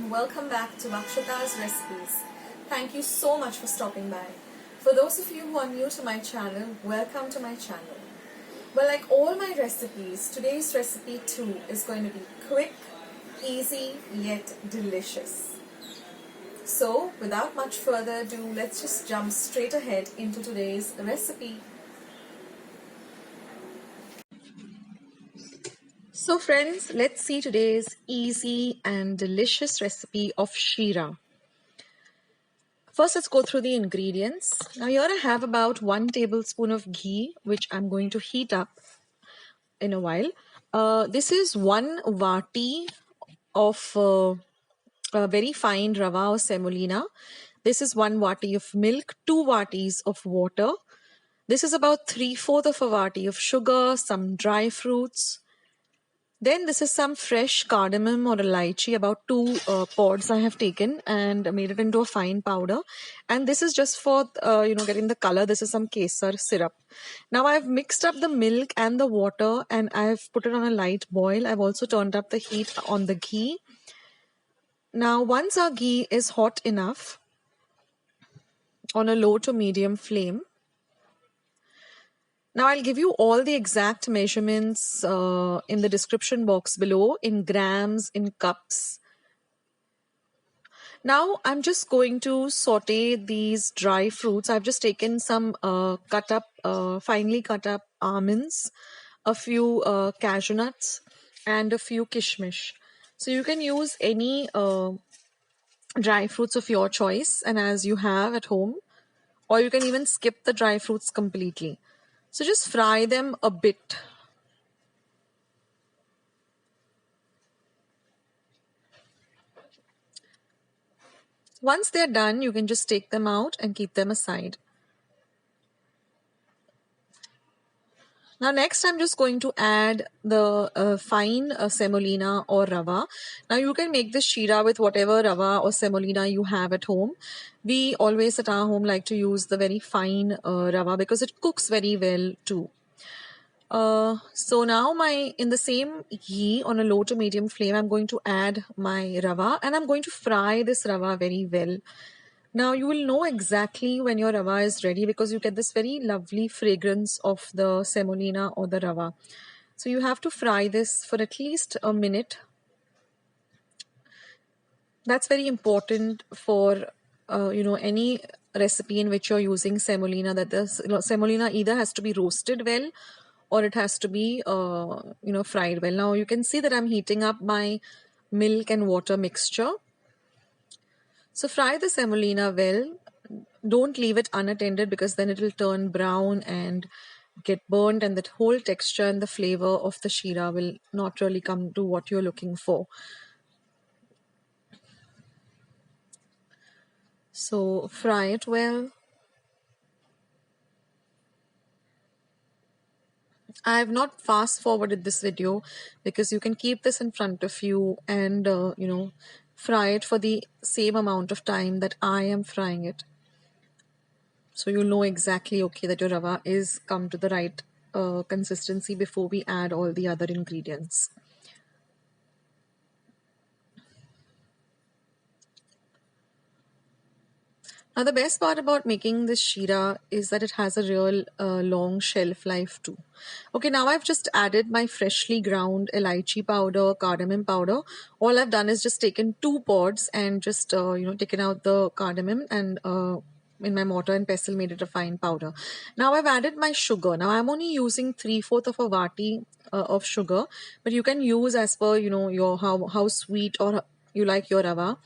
and welcome back to Akshata's Recipes. Thank you so much for stopping by. For those of you who are new to my channel, welcome to my channel. Well, like all my recipes, today's recipe too is going to be quick, easy, yet delicious. So, without much further ado, let's just jump straight ahead into today's recipe. So friends, let's see today's easy and delicious recipe of sheera. First, let's go through the ingredients. Now here I have about 1 tablespoon of ghee, which I'm going to heat up in a while. This is 1 vati of very fine rawa or semolina. This is 1 vati of milk, 2 vatis of water. This is about 3/4 of a vati of sugar, some dry fruits. Then this is some fresh cardamom or elaichi, about 2 pods I have taken and made it into a fine powder. And this is just for, getting the color. This is some kesar syrup. Now I've mixed up the milk and the water and I've put it on a light boil. I've also turned up the heat on the ghee. Now once our ghee is hot enough, on a low to medium flame, now I'll give you all the exact measurements in the description box below in grams, in cups. Now I'm just going to saute these dry fruits. I've just taken some finely cut up almonds, a few cashew nuts, and a few kismis. So you can use any dry fruits of your choice and as you have at home, or you can even skip the dry fruits completely. So just fry them a bit. Once they're done, you can just take them out and keep them aside. Now next I'm just going to add the fine semolina or rawa. Now you can make this sheera with whatever rawa or semolina you have at home. We always at our home like to use the very fine rawa because it cooks very well too. So now in the same ghee on a low to medium flame, I'm going to add my rawa and I'm going to fry this rawa very well. Now you will know exactly when your rawa is ready because you get this very lovely fragrance of the semolina or the rawa. So you have to fry this for at least a minute. That's very important for any recipe in which you're using semolina, that the semolina either has to be roasted well or it has to be fried well. Now you can see that I'm heating up my milk and water mixture. So fry the semolina well. Don't leave it unattended because then it will turn brown and get burnt and that whole texture and the flavor of the sheera will not really come to what you're looking for. So fry it well. I have not fast forwarded this video because you can keep this in front of you and fry it for the same amount of time that I am frying it. So you'll know exactly that your rawa is come to the right consistency before we add all the other ingredients. Now the best part about making this sheera is that it has a real long shelf life too. Okay, now I've just added my freshly ground elaichi powder, cardamom powder. All I've done is just taken 2 pods and just taken out the cardamom and in my mortar and pestle made it a fine powder. Now I've added my sugar. Now I'm only using 3/4 of a vati of sugar, but you can use as per your how sweet or you like your rawa.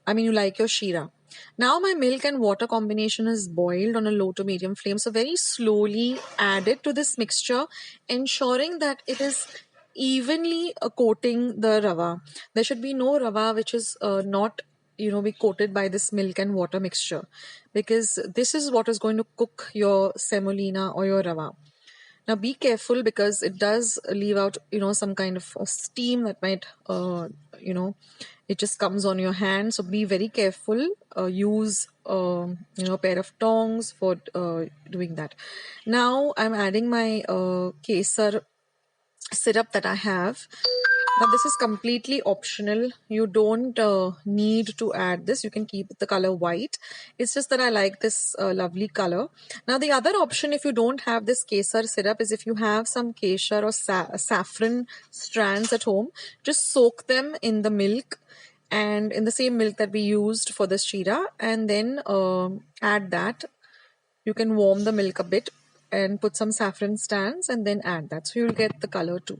You like your sheera. Now my milk and water combination is boiled on a low to medium flame. So very slowly add it to this mixture, ensuring that it is evenly coating the rawa. There should be no rawa which is not be coated by this milk and water mixture because this is what is going to cook your semolina or your rawa. Now be careful because it does leave out some kind of steam that might it just comes on your hand. So be very careful. Use a pair of tongs for doing that. Now I'm adding my kesar syrup that I have. Now this is completely optional. You don't need to add this. You can keep the color white. It's just that I like this lovely color. Now the other option, if you don't have this kesar syrup, is if you have some kesar or saffron strands at home, just soak them in the milk and in the same milk that we used for the sheera, and then add that. You can warm the milk a bit and put some saffron strands and then add that. So you'll get the color too.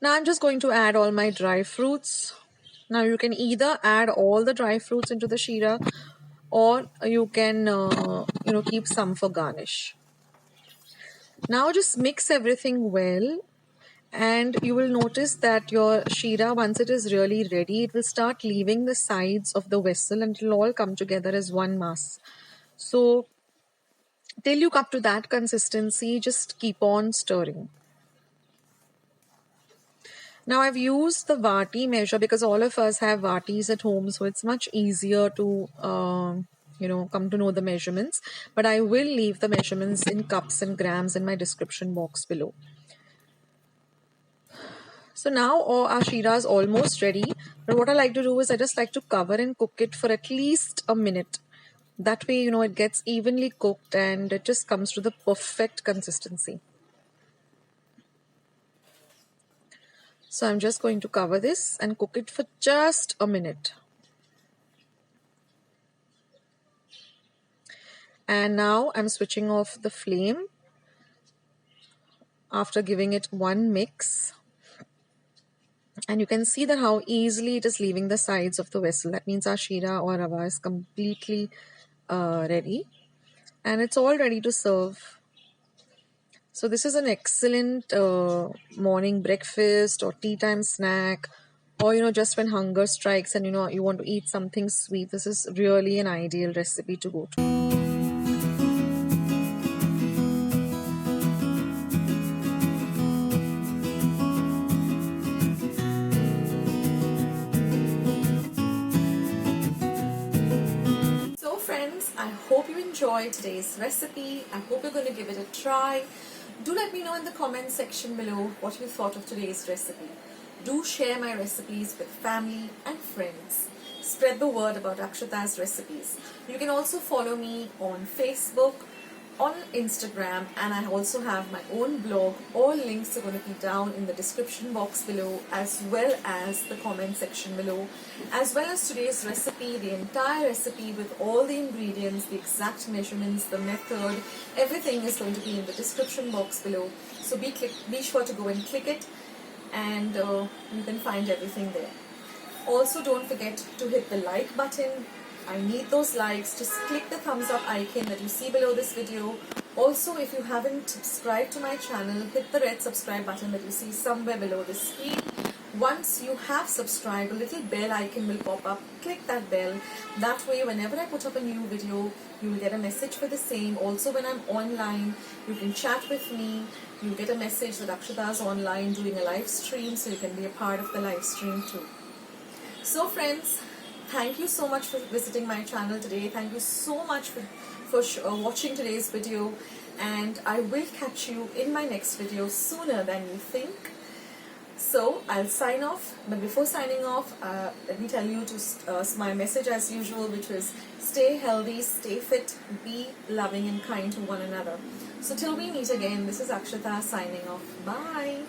Now I'm just going to add all my dry fruits. Now you can either add all the dry fruits into the sheera, or you can keep some for garnish. Now just mix everything well, and you will notice that your sheera, once it is really ready, it will start leaving the sides of the vessel and it will all come together as one mass. So till you come to that consistency, just keep on stirring. Now I've used the vati measure because all of us have vatis at home, so it's much easier to come to know the measurements. But I will leave the measurements in cups and grams in my description box below. So now our sheera is almost ready. But what I like to do is I just like to cover and cook it for at least a minute. That way, it gets evenly cooked and it just comes to the perfect consistency. So I'm just going to cover this and cook it for just a minute. And now I'm switching off the flame after giving it one mix. And you can see that how easily it is leaving the sides of the vessel. That means our sheera or rawa is completely ready. And it's all ready to serve. So this is an excellent morning breakfast or tea time snack, or just when hunger strikes and you want to eat something sweet. This is really an ideal recipe to go to. So friends, I hope you enjoyed today's recipe. I hope you're going to give it a try. Do let me know in the comment section below what you thought of today's recipe. Do share my recipes with family and friends. Spread the word about Akshata's recipes. You can also follow me on Facebook, on Instagram, and I also have my own blog. All links are going to be down in the description box below, as well as the comment section below, as well as today's recipe, the entire recipe with all the ingredients, the exact measurements, the method, everything is going to be in the description box below. So be sure to go and click it, and you can find everything there. Also, don't forget to hit the like button. I need those likes. Just click the thumbs up icon that you see below this video. Also, if you haven't subscribed to my channel, hit the red subscribe button that you see somewhere below the screen. Once you have subscribed, a little bell icon will pop up. Click that bell. That way, whenever I put up a new video, you will get a message for the same. Also, when I'm online, you can chat with me. You'll get a message that Akshata is online doing a live stream, so you can be a part of the live stream too. So friends, thank you so much for visiting my channel today. Thank you so much for watching today's video, and I will catch you in my next video sooner than you think. So I'll sign off, but before signing off, let me tell you my message as usual, which is stay healthy, stay fit, be loving and kind to one another. So till we meet again, this is Akshata signing off. Bye.